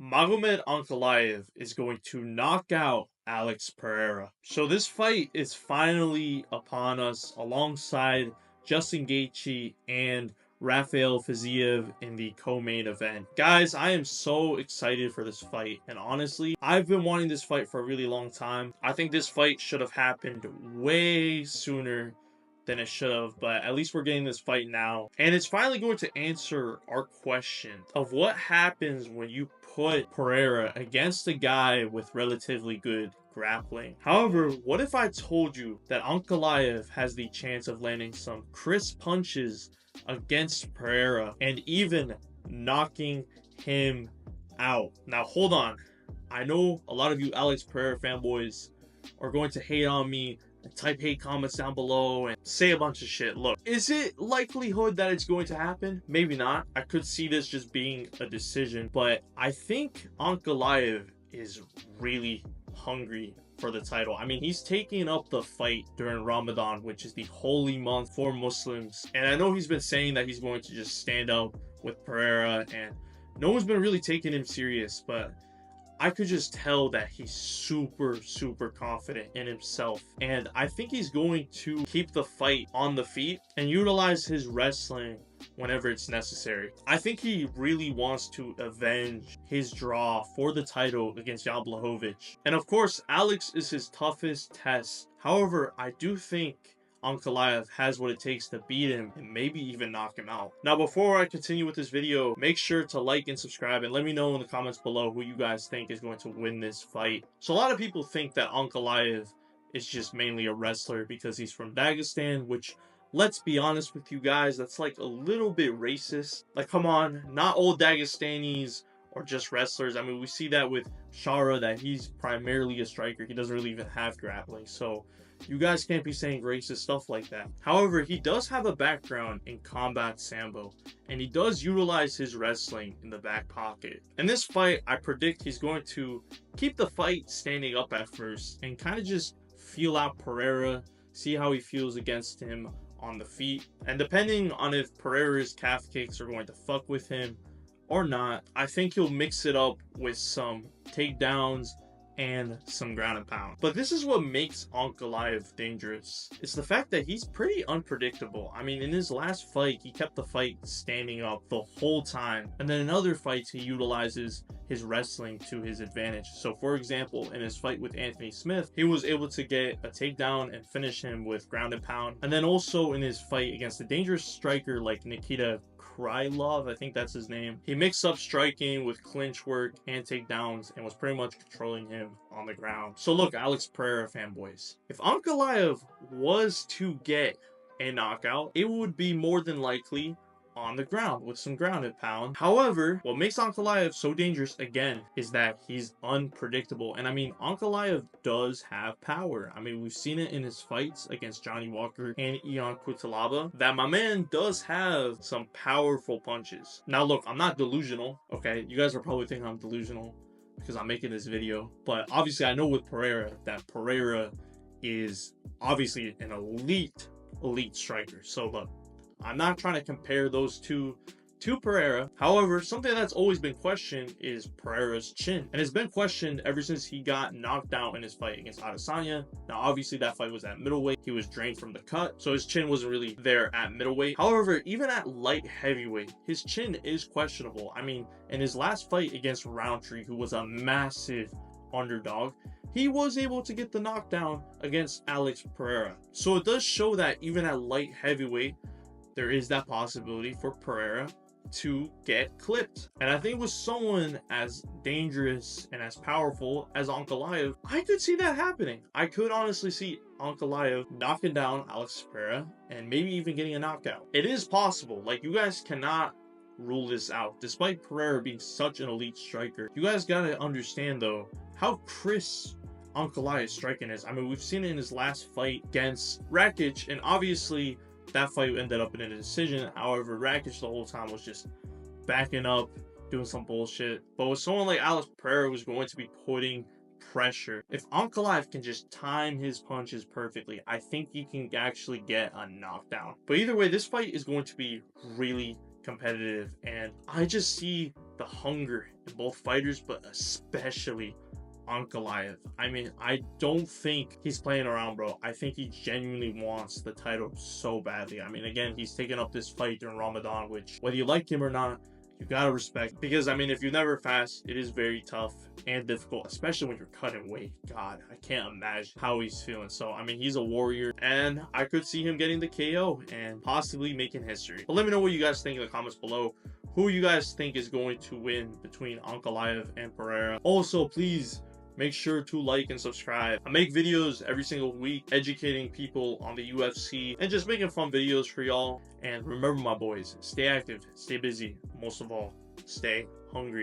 Magomed Ankalaev is going to knock out Alex Pereira. So this fight is finally upon us alongside Justin Gaethje and Rafael Fiziev in the co-main event. Guys, I am so excited for this fight, and honestly, I've been wanting this fight for a really long time. I think this fight should have happened way sooner than it should have, but at least we're getting this fight now. And it's finally going to answer our question of what happens when you put Pereira against a guy with relatively good grappling. However, what if I told you that Ankalaev has the chance of landing some crisp punches against Pereira and even knocking him out? Now, hold on. I know a lot of you Alex Pereira fanboys are going to hate on me and type hate comments down below and say a bunch of shit. Look, is it likelihood that it's going to happen? Maybe not. I could see this just being a decision, but I think Ankalaev is really hungry for the title. I mean, he's taking up the fight during Ramadan, which is the holy month for Muslims. And I know he's been saying that he's going to just stand up with Pereira, and no one's been really taking him serious, but I could just tell that he's super confident in himself. And I think he's going to keep the fight on the feet and utilize his wrestling whenever it's necessary. I think he really wants to avenge his draw for the title against Jan Blachowicz. And of course, Alex is his toughest test. However, I do think Ankalaev has what it takes to beat him and maybe even knock him out. Now, before I continue with this video, make sure to like and subscribe and let me know in the comments below who you guys think is going to win this fight. So a lot of people think that Ankalaev is just mainly a wrestler because he's from Dagestan, which, let's be honest with you guys, that's like a little bit racist. Like, come on, not all Dagestanis or just wrestlers. I mean, we see that with Shara, that he's primarily a striker. He doesn't really even have grappling. So you guys can't be saying racist stuff like that. However, he does have a background in combat sambo, and he does utilize his wrestling in the back pocket. In this fight, I predict he's going to keep the fight standing up at first and kind of just feel out Pereira, see how he feels against him on the feet. And depending on if Pereira's calf kicks are going to fuck with him or not, I think he'll mix it up with some takedowns and some ground and pound. But this is what makes Ankalaev dangerous. It's the fact that he's pretty unpredictable. I mean, in his last fight, he kept the fight standing up the whole time. And then in other fights, he utilizes his wrestling to his advantage. So for example, in his fight with Anthony Smith, he was able to get a takedown and finish him with ground and pound. And then also in his fight against a dangerous striker like Nikita Krylov, I think that's his name, he mixed up striking with clinch work and takedowns and was pretty much controlling him on the ground. So look, Alex Pereira fanboys, if Ankalaev was to get a knockout, it would be more than likely on the ground with some ground and pound. However, what makes Ankalaev so dangerous again is that he's unpredictable. And I mean, Ankalaev does have power. I mean, we've seen it in his fights against Johnny Walker and Ion Cutelaba that my man does have some powerful punches. Now look, I'm not delusional, okay? You guys are probably thinking I'm delusional because I'm making this video, but obviously I know with Pereira that Pereira is obviously an elite striker. So look, I'm not trying to compare those two to Pereira. However, something that's always been questioned is Pereira's chin. And it's been questioned ever since he got knocked out in his fight against Adesanya. Now, obviously, that fight was at middleweight. He was drained from the cut, so his chin wasn't really there at middleweight. However, even at light heavyweight, his chin is questionable. I mean, in his last fight against Roundtree, who was a massive underdog, he was able to get the knockdown against Alex Pereira. So it does show that even at light heavyweight, there is that possibility for Pereira to get clipped. And I think with someone as dangerous and as powerful as Ankalaev, I could see that happening. I could honestly see Ankalaev knocking down Alex Pereira and maybe even getting a knockout. It is possible. Like, you guys cannot rule this out. Despite Pereira being such an elite striker, you guys gotta understand though how crisp Ankalaev's striking is. I mean, we've seen it in his last fight against Rakic, and obviously that fight ended up in a decision. However, Rakic the whole time was just backing up, doing some bullshit. But with someone like Alex Pereira who's going to be putting pressure, if Ankalaev can just time his punches perfectly, I think he can actually get a knockdown. But either way, this fight is going to be really competitive, and I just see the hunger in both fighters, but especially Ankalaev. I mean, I don't think he's playing around, bro. I think he genuinely wants the title so badly. I mean, again, he's taking up this fight during Ramadan, which, whether you like him or not, you gotta respect. Because, I mean, if you never fast, it is very tough and difficult, especially when you're cutting weight. God, I can't imagine how he's feeling. So, I mean, he's a warrior, and I could see him getting the KO and possibly making history. But let me know what you guys think in the comments below. Who you guys think is going to win between Ankalaev and Pereira? Also, please make sure to like and subscribe. I make videos every single week educating people on the UFC and just making fun videos for y'all. And remember, my boys, stay active, stay busy, most of all, stay hungry.